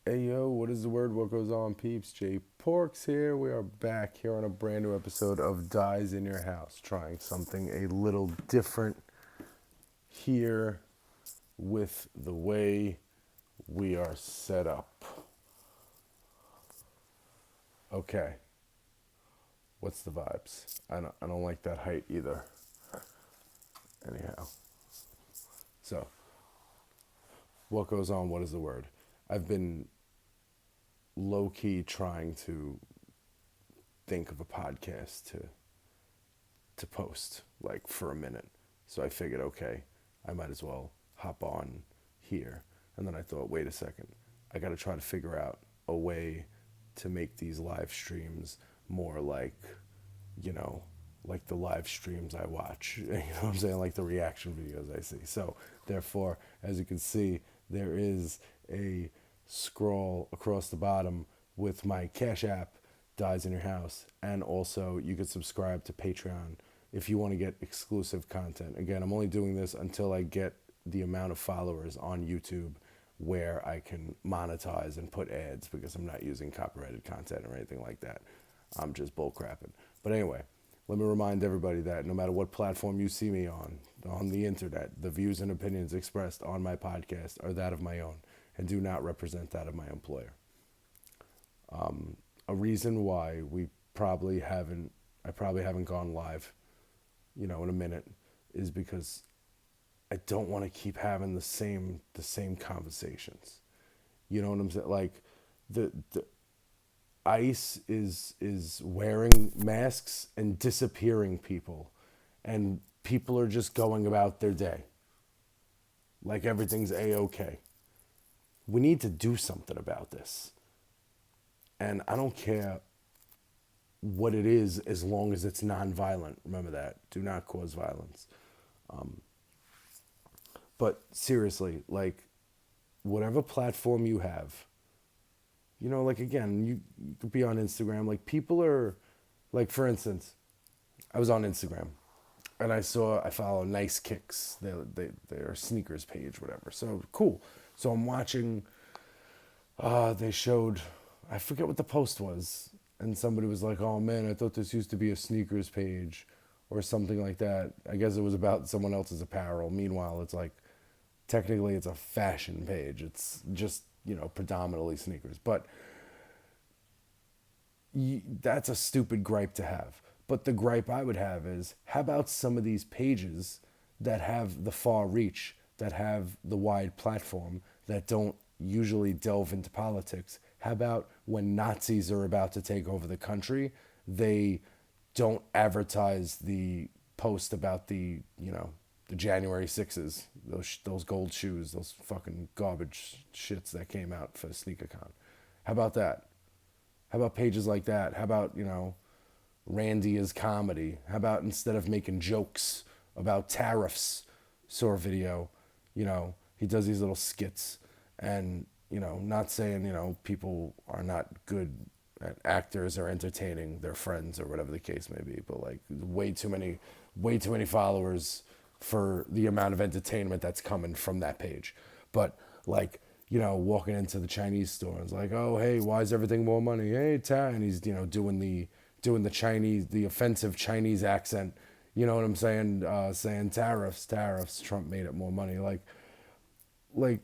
Hey yo, what is the word? What goes on, peeps? Jay Porks here. We are back here on a brand new episode of Dyze in Your House, trying something a little different here with the way we are set up. Okay, what's the vibes? I don't like that height either. Anyhow, so what goes on? What is the word? I've been low key trying to think of a podcast to post like for a minute. So I figured, okay, I might as well hop on here. And then I thought, wait a second, I got to try to figure out a way to make these live streams more like, you know, like the live streams I watch. You know what I'm saying? Like the reaction videos I see. So therefore, as you can see, there is a scroll across the bottom with my Cash App, Dyze in Your House, and also you could subscribe to Patreon if you want to get exclusive content. Again, I'm only doing this until I get the amount of followers on YouTube where I can monetize and put ads because I'm not using copyrighted content or anything like that. I'm just bullcrapping. But anyway, let me remind everybody that no matter what platform you see me on the internet, the views and opinions expressed on my podcast are that of my own and do not represent that of my employer. A reason why I probably haven't gone live, in a minute, is because I don't want to keep having the same conversations. You know what I'm saying? Like the ICE is wearing masks and disappearing people, and people are just going about their day like everything's a-okay. We need to do something about this, and I don't care what it is as long as it's non-violent. Remember that. Do not cause violence. But seriously, like whatever platform you have, like again, you could be on Instagram. Like people are, like for instance, I was on Instagram and I follow Nice Kicks, their sneakers page, whatever. So cool. So I'm watching. They showed, I forget what the post was, and somebody was like, "Oh man, I thought this used to be a sneakers page, or something like that." I guess it was about someone else's apparel. Meanwhile, it's like technically it's a fashion page. It's just predominantly sneakers, but that's a stupid gripe to have. But the gripe I would have is, how about some of these pages that have the far reach, that have the wide platform, that don't usually delve into politics? How about when Nazis are about to take over the country, they don't advertise the post about the January 6s, those gold shoes, those fucking garbage shits that came out for SneakerCon. How about that? How about pages like that? How about, Randy is comedy? How about instead of making jokes about tariffs, saw a video, he does these little skits and, not saying, people are not good at actors or entertaining their friends or whatever the case may be, but like way too many followers for the amount of entertainment that's coming from that page. But like, walking into the Chinese store, it's like, oh hey, why is everything more money? Hey, and he's doing the Chinese, the offensive Chinese accent. You know what I'm saying? Saying tariffs, tariffs. Trump made it more money. Like,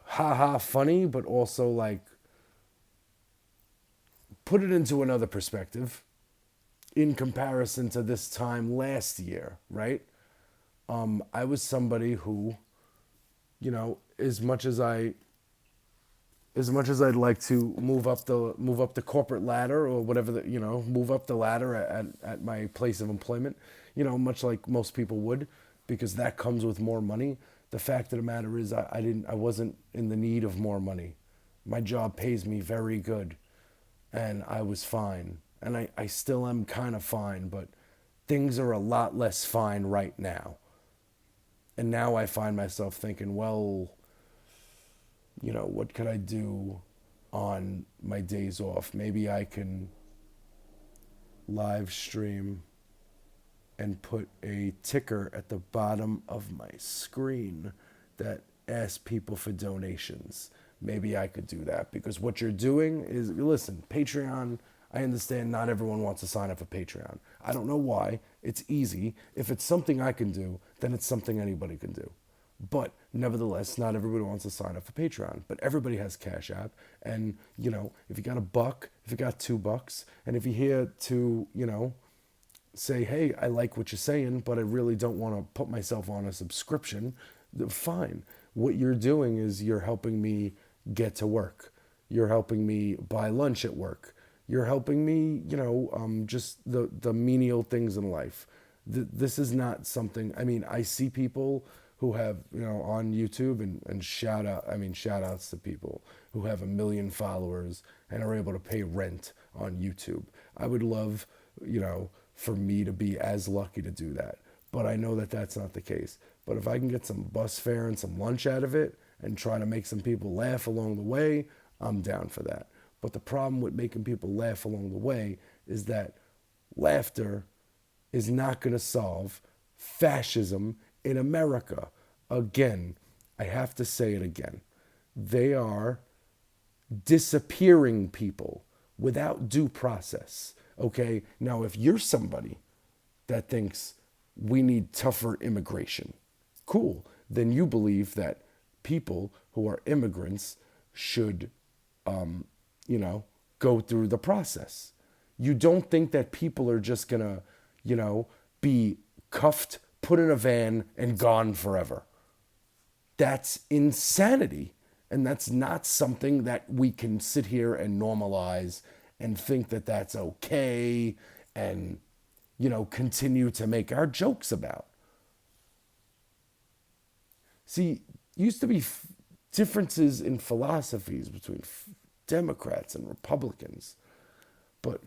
haha, funny, but also like, put it into another perspective. In comparison to this time last year, right? I was somebody who, as much as I'd like to move up the corporate ladder or whatever, move up the ladder at my place of employment, much like most people would, because that comes with more money. The fact of the matter is, I wasn't in the need of more money. My job pays me very good, and I was fine, and I still am kind of fine, but things are a lot less fine right now. And now I find myself thinking, well, what could I do on my days off? Maybe I can live stream and put a ticker at the bottom of my screen that asks people for donations. maybe I could do that. Because what you're doing is, listen, Patreon, I understand not everyone wants to sign up for Patreon. I don't know why. It's easy. If it's something I can do, then it's something anybody can do. But nevertheless, not everybody wants to sign up for Patreon. But everybody has Cash App. And, if you got $1, if you got $2, and if you're here to, say, hey, I like what you're saying, but I really don't want to put myself on a subscription, fine. What you're doing is you're helping me get to work. You're helping me buy lunch at work. You're helping me, just the menial things in life. This is not something, I see people who have, on YouTube and shout outs to people who have 1 million followers and are able to pay rent on YouTube. I would love, for me to be as lucky to do that. But I know that that's not the case. But if I can get some bus fare and some lunch out of it and try to make some people laugh along the way, I'm down for that. But the problem with making people laugh along the way is that laughter is not going to solve fascism in America. Again, I have to say it again. They are disappearing people without due process. Okay, now if you're somebody that thinks we need tougher immigration, cool, then you believe that people who are immigrants should, go through the process. You don't think that people are just gonna, be cuffed, put in a van, and gone forever. That's insanity. And that's not something that we can sit here and normalize and think that that's okay and, continue to make our jokes about. See, used to be differences in philosophies between Democrats and Republicans. But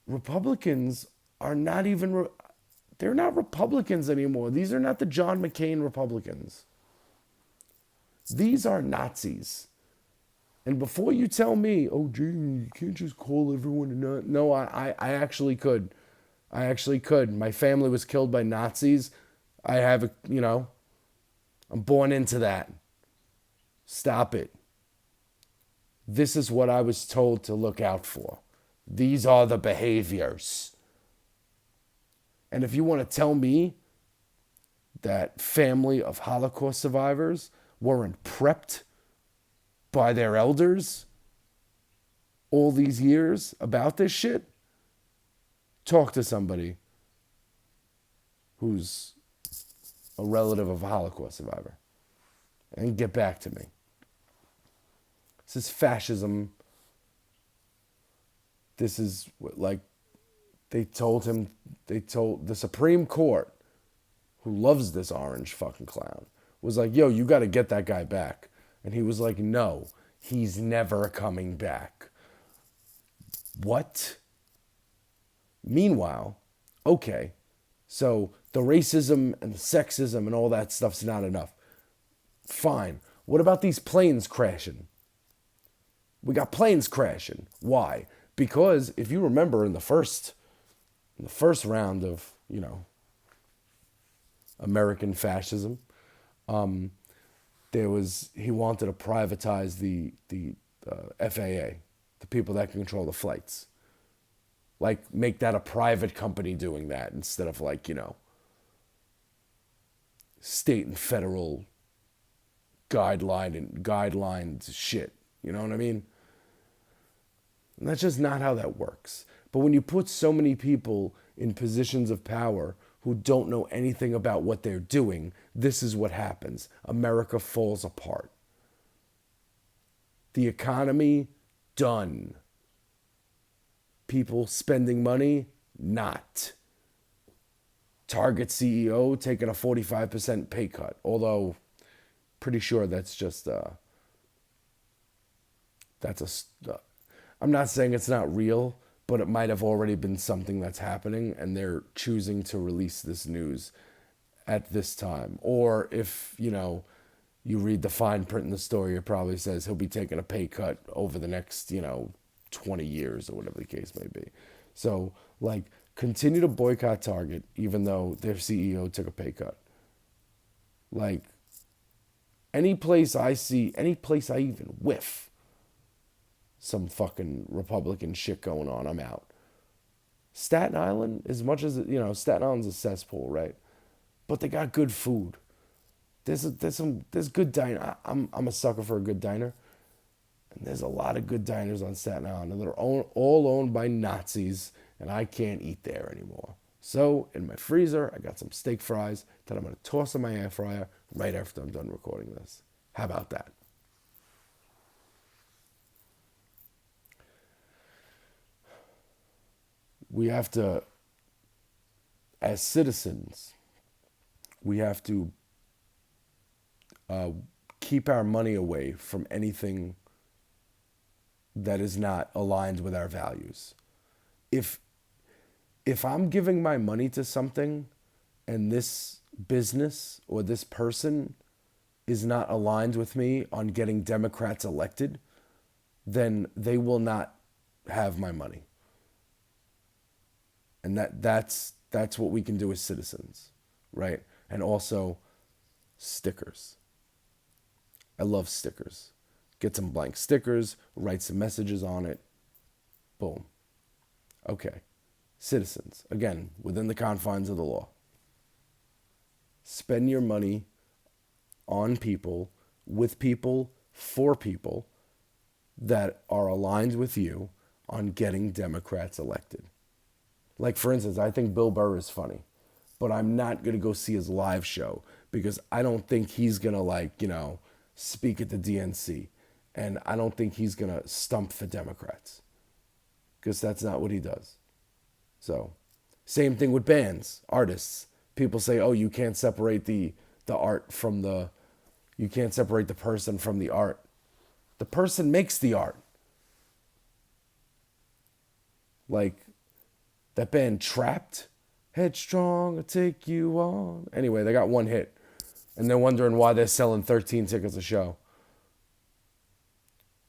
Republicans are not even, they're not Republicans anymore. These are not the John McCain Republicans. These are Nazis. And before you tell me, oh, gee, you can't just call everyone a Nazi. No, I actually could. I actually could. My family was killed by Nazis. I have I'm born into that. Stop it. This is what I was told to look out for. These are the behaviors. And if you want to tell me that family of Holocaust survivors weren't prepped by their elders all these years about this shit, talk to somebody who's a relative of a Holocaust survivor and get back to me. This is fascism. This is like they told the Supreme Court, who loves this orange fucking clown, was like, yo, you got to get that guy back. And he was like, no, he's never coming back. What? Meanwhile, okay, so the racism and the sexism and all that stuff's not enough. Fine. What about these planes crashing? We got planes crashing. Why? Because if you remember in the first round of, American fascism, he wanted to privatize the FAA, the people that control the flights. Like, make that a private company doing that instead of state and federal guidelines shit. You know what I mean? And that's just not how that works. But when you put so many people in positions of power who don't know anything about what they're doing, this is what happens. America falls apart. The economy, done. People spending money, not. Target CEO taking a 45% pay cut. Although, pretty sure that's just, I'm not saying it's not real, but it might have already been something that's happening and they're choosing to release this news at this time. Or if, you read the fine print in the story, it probably says he'll be taking a pay cut over the next, 20 years or whatever the case may be. So, continue to boycott Target even though their CEO took a pay cut. Any place I see, any place I even whiff some fucking Republican shit going on, I'm out. Staten Island, as much as, Staten Island's a cesspool, right? But they got good food. There's good diner. I'm a sucker for a good diner. And there's a lot of good diners on Staten Island, and they're all owned by Nazis, and I can't eat there anymore. So in my freezer, I got some steak fries that I'm going to toss in my air fryer right after I'm done recording this. How about that? We have to, as citizens, we have to keep our money away from anything that is not aligned with our values. If I'm giving my money to something and this business or this person is not aligned with me on getting Democrats elected, then they will not have my money. And that's what we can do as citizens, right? And also stickers. I love stickers. Get some blank stickers, write some messages on it. Boom. Okay. Citizens, again, within the confines of the law. Spend your money on people, with people, for people that are aligned with you on getting Democrats elected. Like, for instance, I think Bill Burr is funny, but I'm not going to go see his live show because I don't think he's going to, speak at the DNC. And I don't think he's going to stump for Democrats because that's not what he does. So, same thing with bands, artists. People say, oh, you can't separate the art from you can't separate the person from the art. The person makes the art. Like that band Trapped, Headstrong, I'll take you on. Anyway, they got one hit and they're wondering why they're selling 13 tickets a show.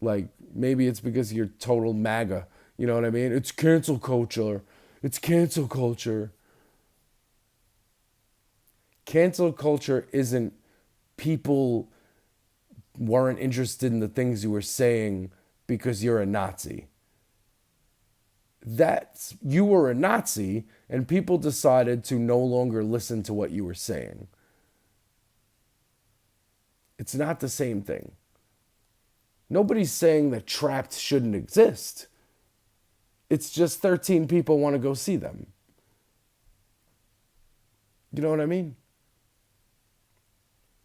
Like, maybe it's because you're total MAGA. You know what I mean? It's cancel culture. It's cancel culture. Cancel culture isn't people weren't interested in the things you were saying because you're a Nazi. That's, you were a Nazi and people decided to no longer listen to what you were saying. It's not the same thing. Nobody's saying that Trapped shouldn't exist. It's just 13 people want to go see them. You know what I mean?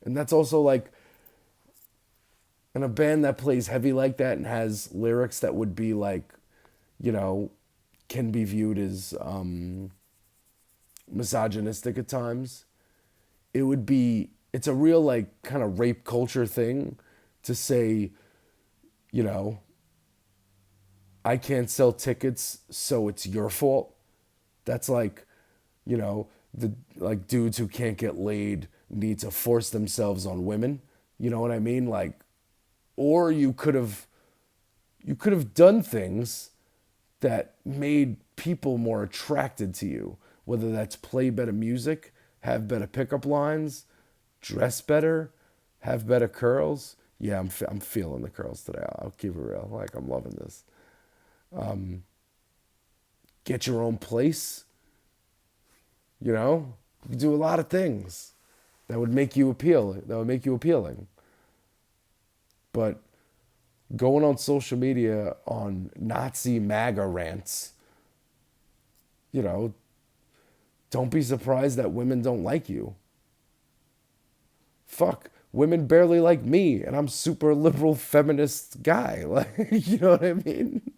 And that's also like, in a band that plays heavy like that and has lyrics that would be like, can be viewed as misogynistic at times, it's a real like kind of rape culture thing to say, I can't sell tickets, so it's your fault. That's like, the like dudes who can't get laid need to force themselves on women. You know what I mean? Like, or you could have done things that made people more attracted to you, whether that's play better music, have better pickup lines, dress better, have better curls. Yeah, I'm feeling the curls today. I'll keep it real. Like, I'm loving this. Get your own place. You can do a lot of things that would make you appealing. But going on social media on Nazi MAGA rants, don't be surprised that women don't like you. Fuck, women barely like me, and I'm super liberal feminist guy. Like, you know what I mean?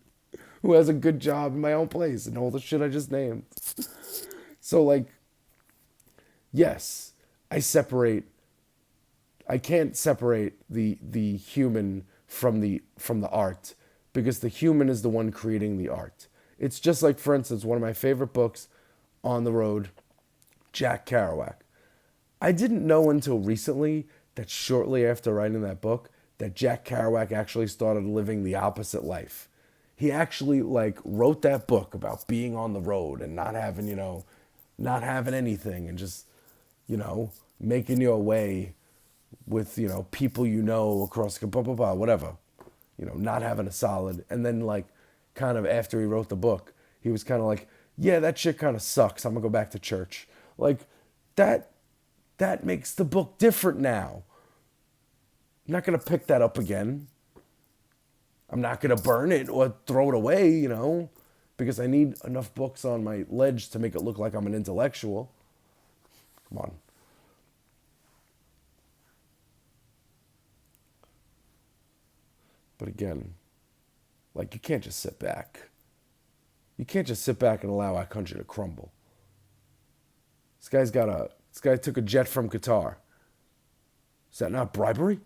Who has a good job in my own place and all the shit I just named. So, like, yes, I can't separate the human from the art because the human is the one creating the art. It's just like, for instance, one of my favorite books, On the Road, Jack Kerouac. I didn't know until recently that shortly after writing that book that Jack Kerouac actually started living the opposite life. He actually like wrote that book about being on the road and not having anything and just, making your way with, people across, blah, blah, blah, whatever. Not having a solid. And then, like, kind of after he wrote the book, he was kind of like, yeah, that shit kind of sucks. I'm going to go back to church. Like, that makes the book different now. I'm not going to pick that up again. I'm not going to burn it or throw it away, because I need enough books on my ledge to make it look like I'm an intellectual. Come on. But again, like, you can't just sit back. You can't just sit back and allow our country to crumble. This guy took a jet from Qatar. Is that not bribery?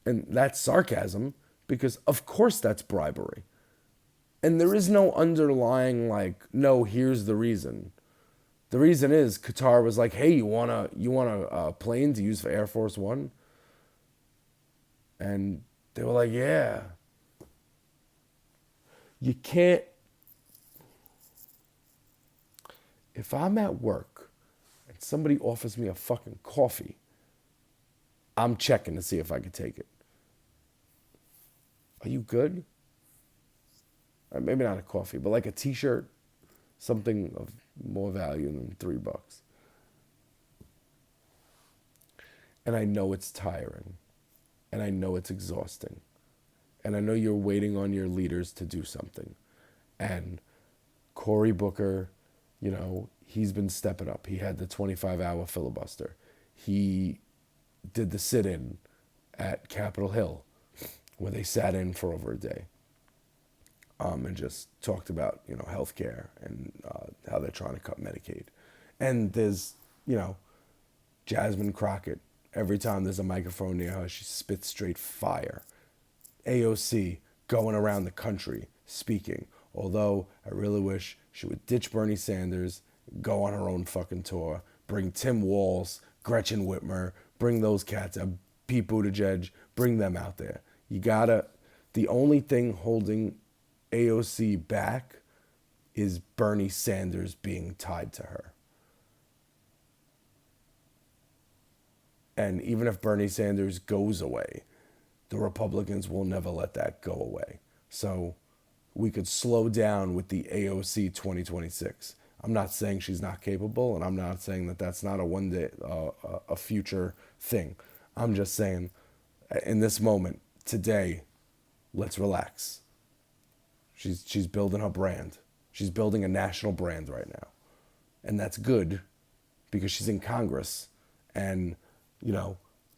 And that's sarcasm, because of course that's bribery. And there is no underlying, like, no, here's the reason. The reason is Qatar was like, hey, you want a plane to use for Air Force One? And they were like, yeah. You can't. If I'm at work and somebody offers me a fucking coffee, I'm checking to see if I can take it. Are you good? Maybe not a coffee, but like a t-shirt, something of more value than $3. And I know it's tiring. And I know it's exhausting. And I know you're waiting on your leaders to do something. And Cory Booker, he's been stepping up. He had the 25-hour filibuster. He did the sit-in at Capitol Hill, where they sat in for over a day, and just talked about, healthcare and how they're trying to cut Medicaid. And there's, Jasmine Crockett. Every time there's a microphone near her, she spits straight fire. AOC going around the country speaking. Although I really wish she would ditch Bernie Sanders, go on her own fucking tour, bring Tim Walz, Gretchen Whitmer, bring those cats out, Pete Buttigieg, bring them out there. The only thing holding AOC back is Bernie Sanders being tied to her. And even if Bernie Sanders goes away, the Republicans will never let that go away. So we could slow down with the AOC 2026. I'm not saying she's not capable, and I'm not saying that that's not a one day, a future thing. I'm just saying, in this moment, today, let's relax. She's building her brand. She's building a national brand right now. And that's good, because she's in Congress. And,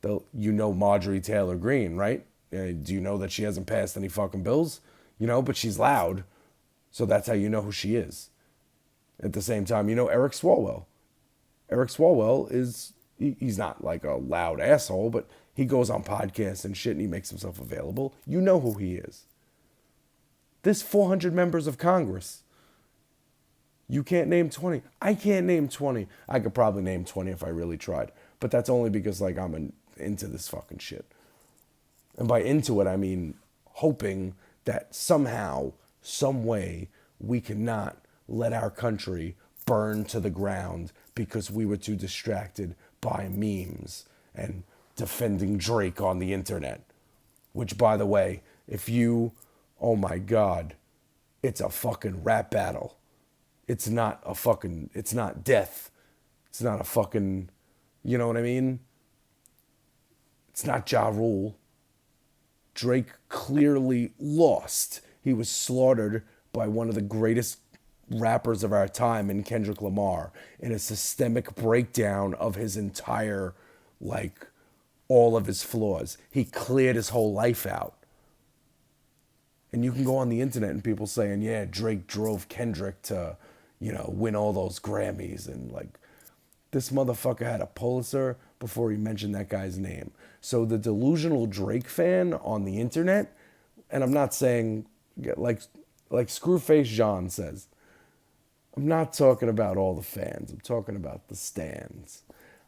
Marjorie Taylor Greene, right? Do you know that she hasn't passed any fucking bills? But she's loud. So that's how you know who she is. At the same time, Eric Swalwell. Eric Swalwell he's not like a loud asshole, but he goes on podcasts and shit and he makes himself available. You know who he is. There's 400 members of Congress. You can't name 20. I can't name 20. I could probably name 20 if I really tried. But that's only because, like, I'm into this fucking shit. And by into it, I mean hoping that somehow, some way, we cannot let our country burn to the ground because we were too distracted by memes and defending Drake on the internet. Which, by the way, oh my God, it's a fucking rap battle. It's not death. It's not a fucking, you know what I mean? It's not Ja Rule. Drake clearly lost. He was slaughtered by one of the greatest rappers of our time in Kendrick Lamar in a systemic breakdown of his entire, like, all of his flaws. He cleared his whole life out. And you can go on the internet and people saying, yeah, Drake drove Kendrick to, win all those Grammys. And, like, this motherfucker had a Pulitzer before he mentioned that guy's name. So the delusional Drake fan on the internet, and I'm not saying, like Screwface Jean says, I'm not talking about all the fans. I'm talking about the stans.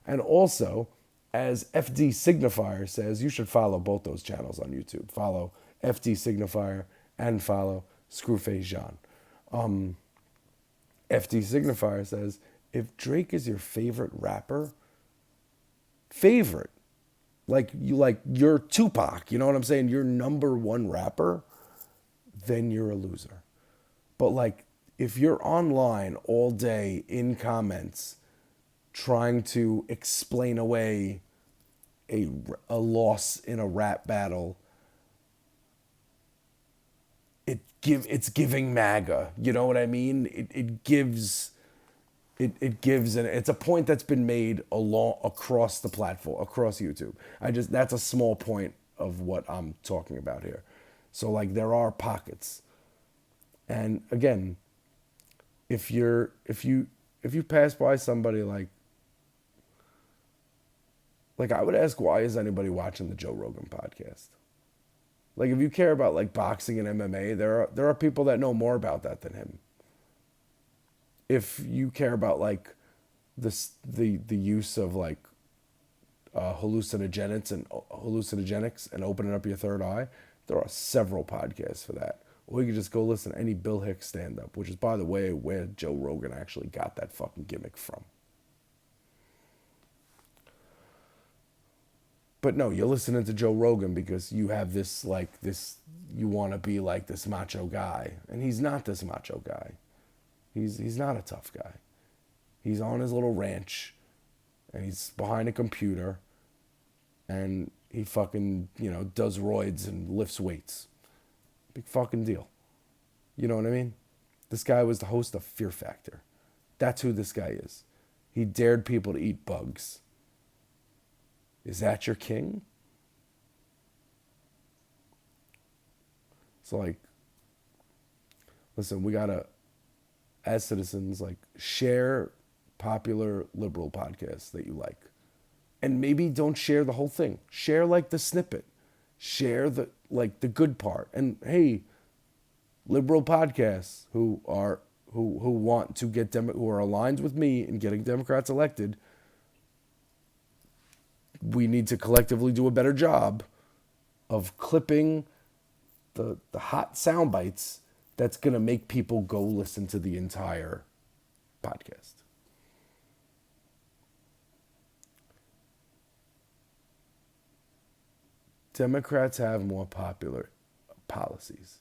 And also, as FD Signifier says, you should follow both those channels on YouTube. Follow FD Signifier and follow Screwface Jean. FD Signifier says, if Drake is your favorite rapper, favorite. Like you're Tupac, you know what I'm saying? You're number one rapper, then you're a loser. But like if you're online all day in comments trying to explain away a loss in a rap battle, it's giving MAGA. You know what I mean? It gives, and it's a point that's been made across the platform, across YouTube. That's a small point of what I'm talking about here. So like there are pockets, and again, if you pass by somebody like I would ask, why is anybody watching the Joe Rogan podcast? Like if you care about like boxing and MMA, there are people that know more about that than him. If you care about like the use of like hallucinogenics and opening up your third eye, there are several podcasts for that. Or you can just go listen to any Bill Hicks stand-up, which is, by the way, where Joe Rogan actually got that fucking gimmick from. But no, you're listening to Joe Rogan because you have you want to be like this macho guy. And he's not this macho guy. He's not a tough guy. He's on his little ranch and he's behind a computer and he fucking, does roids and lifts weights. Big fucking deal. You know what I mean? This guy was the host of Fear Factor. That's who this guy is. He dared people to eat bugs. Is that your king? So like, listen, we gotta, as citizens, like share popular liberal podcasts that you like. And maybe don't share the whole thing. Share like the snippet. Share the good part. And hey, liberal podcasts who want to get who are aligned with me in getting Democrats elected, we need to collectively do a better job of clipping the hot sound bites that's going to make people go listen to the entire podcast. Democrats have more popular policies.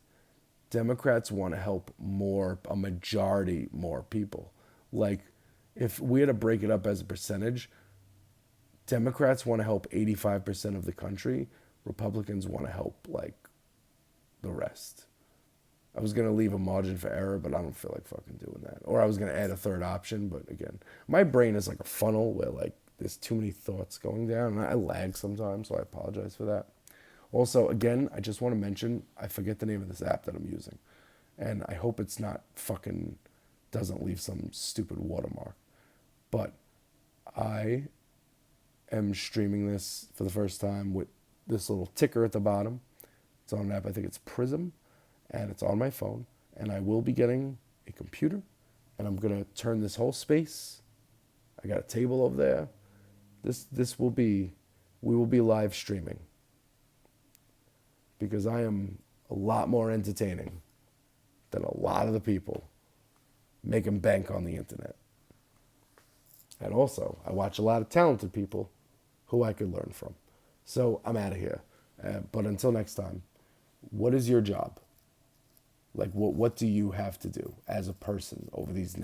Democrats want to help a majority more people. Like, if we had to break it up as a percentage, Democrats want to help 85% of the country. Republicans want to help, like, the rest. I was going to leave a margin for error, but I don't feel like fucking doing that. Or I was going to add a third option, but again, my brain is like a funnel where, like, there's too many thoughts going down, and I lag sometimes, so I apologize for that. Also, again, I just want to mention, I forget the name of this app that I'm using. And I hope it's not fucking, doesn't leave some stupid watermark. But I am streaming this for the first time with this little ticker at the bottom. It's on an app, I think it's Prism, and it's on my phone. And I will be getting a computer, and I'm going to turn this whole space. I got a table over there. We will be live streaming. Because I am a lot more entertaining than a lot of the people making bank on the internet. And also, I watch a lot of talented people who I could learn from. So I'm out of here. But until next time, what is your job? Like, what do you have to do as a person over these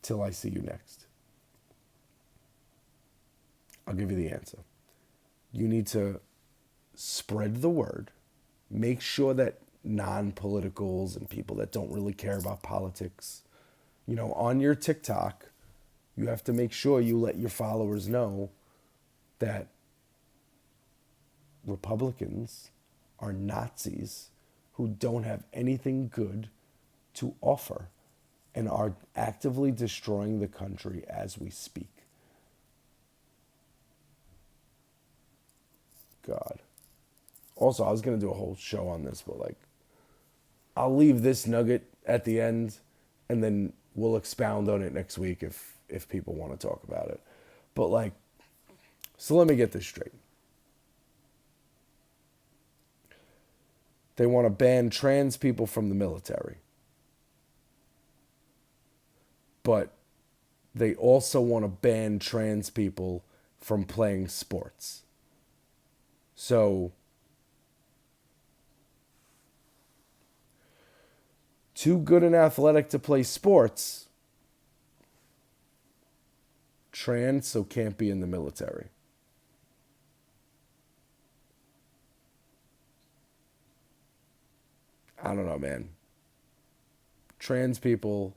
till I see you next? I'll give you the answer. You need to spread the word. Make sure that non-politicals and people that don't really care about politics, on your TikTok, you have to make sure you let your followers know that Republicans are Nazis who don't have anything good to offer and are actively destroying the country as we speak. God. Also, I was going to do a whole show on this, but like, I'll leave this nugget at the end and then we'll expound on it next week if people want to talk about it. But like, so let me get this straight. They want to ban trans people from the military. But they also want to ban trans people from playing sports. So, too good and athletic to play sports, trans, so can't be in the military. I don't know, man. Trans people,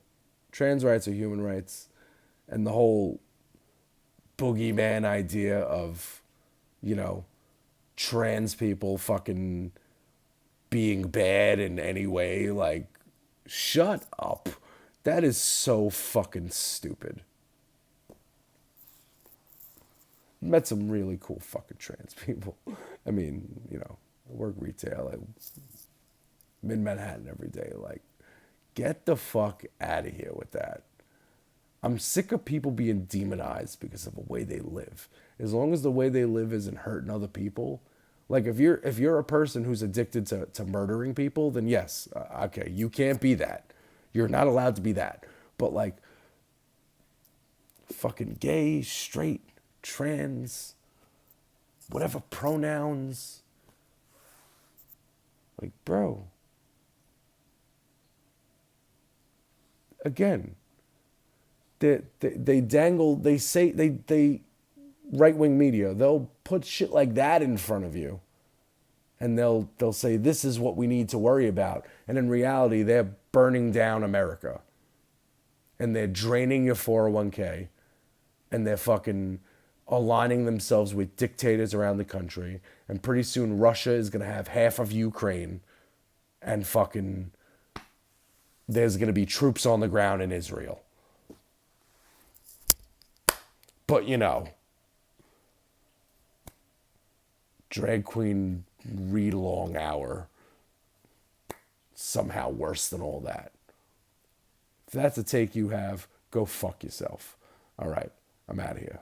trans rights are human rights, and the whole boogeyman idea of, you know, trans people fucking being bad in any way, like, shut up. That is so fucking stupid. Met some really cool fucking trans people. I mean, you know, I work retail. I'm in Manhattan every day. Like, get the fuck out of here with that. I'm sick of people being demonized because of the way they live. As long as the way they live isn't hurting other people. Like if you're a person who's addicted to murdering people, then yes, okay, you can't be that. You're not allowed to be that. But like fucking gay, straight, trans, whatever pronouns. Like, bro. Again, they dangle, they right-wing media, they'll put shit like that in front of you. And they'll say, this is what we need to worry about. And in reality, they're burning down America. And they're draining your 401k. And they're fucking aligning themselves with dictators around the country. And pretty soon Russia is going to have half of Ukraine. And fucking there's going to be troops on the ground in Israel. But, you know, drag queen read long hour, somehow worse than all that. If that's a take you have, go fuck yourself. All right, I'm out of here.